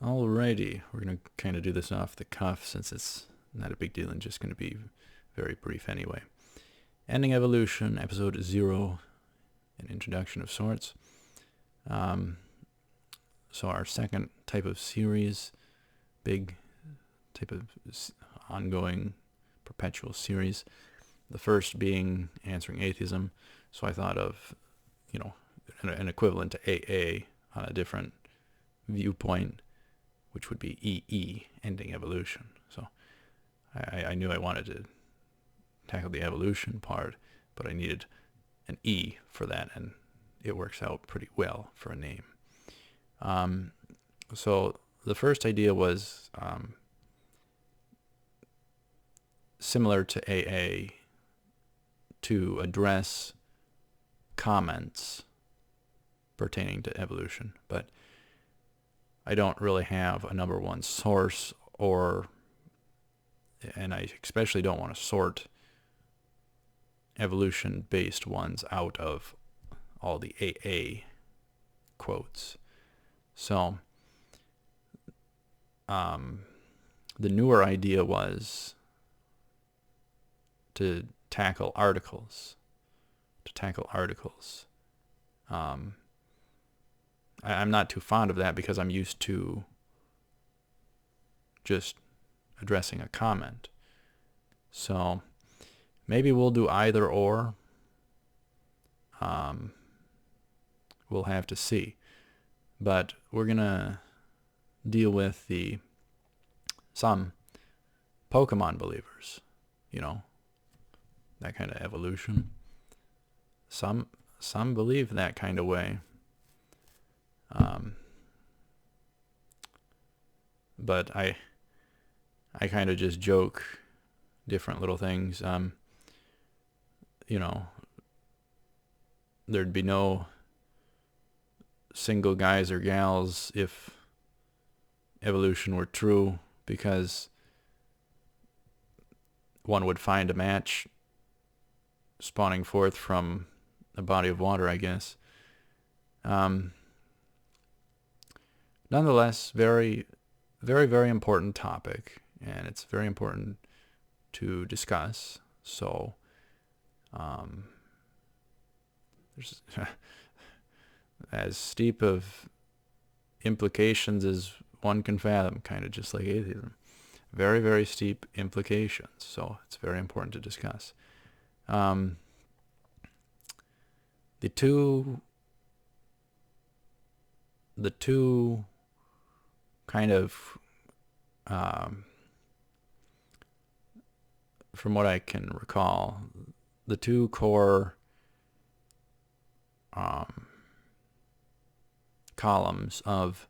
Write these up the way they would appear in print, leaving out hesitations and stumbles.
Alrighty, we're going to kind of do this off the cuff since it's not a big deal and just going to be very brief anyway. Ending Evolution, Episode 0, an introduction of sorts. So our second type of series, big type of ongoing, perpetual series. The first being Answering Atheism. So I thought of, an equivalent to AA on a different viewpoint, which would be EE, Ending Evolution. So I knew I wanted to tackle the evolution part, but I needed an E for that, and it works out pretty well for a name. So the first idea was similar to AA, to address comments pertaining to evolution, but I don't really have a number one source, and I especially don't want to sort evolution-based ones out of all the AA quotes. So the newer idea was to tackle articles. I'm not too fond of that because I'm used to just addressing a comment. So maybe we'll do either or. We'll have to see. But we're going to deal with some Pokemon believers, that kind of evolution. Some believe that kind of way. But I kind of just joke different little things. There'd be no single guys or gals if evolution were true, because one would find a match spawning forth from a body of water, I guess. Nonetheless, very, very, very important topic, and it's very important to discuss. So, there's as steep of implications as one can fathom, kind of just like atheism. Very, very steep implications. So it's very important to discuss. The two kind of, from what I can recall, the two core columns of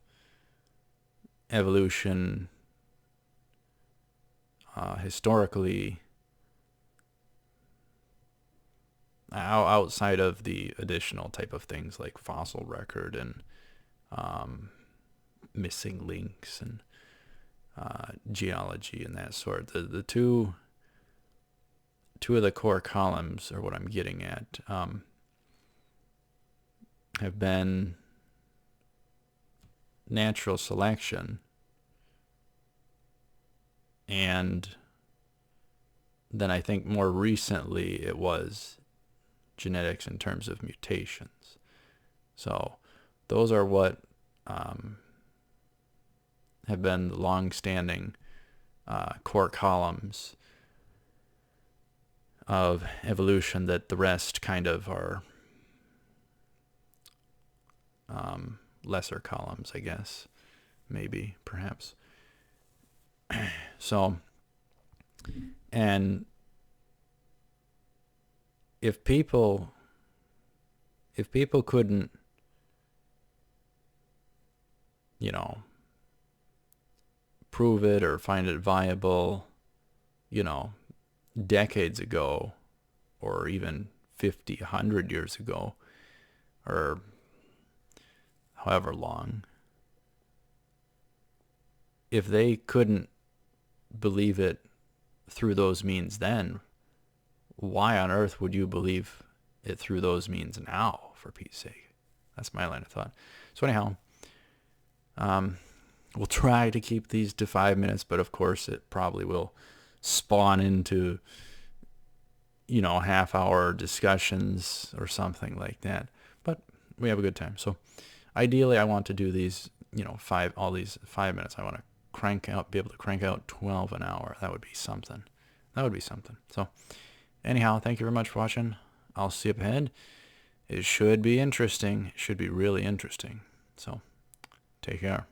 evolution historically, outside of the additional type of things like fossil record and missing links and geology and that sort. The two of the core columns are what I'm getting at. Have been natural selection and then I think more recently it was genetics in terms of mutations. So those are what have been the long-standing core columns of evolution, that the rest kind of are lesser columns, I guess, maybe, perhaps. So, and if people couldn't, prove it or find it viable, decades ago, or even 50, 100 years ago, or however long, if they couldn't believe it through those means then, why on earth would you believe it through those means now, for Pete's sake? That's my line of thought. So anyhow, we'll try to keep these to 5 minutes, but of course it probably will spawn into, half-hour discussions or something like that. But we have a good time. So ideally, I want to do these, all these 5 minutes. I want to be able to crank out 12 an hour. That would be something. So anyhow, thank you very much for watching. I'll see you up ahead. It should be interesting. It should be really interesting. So take care.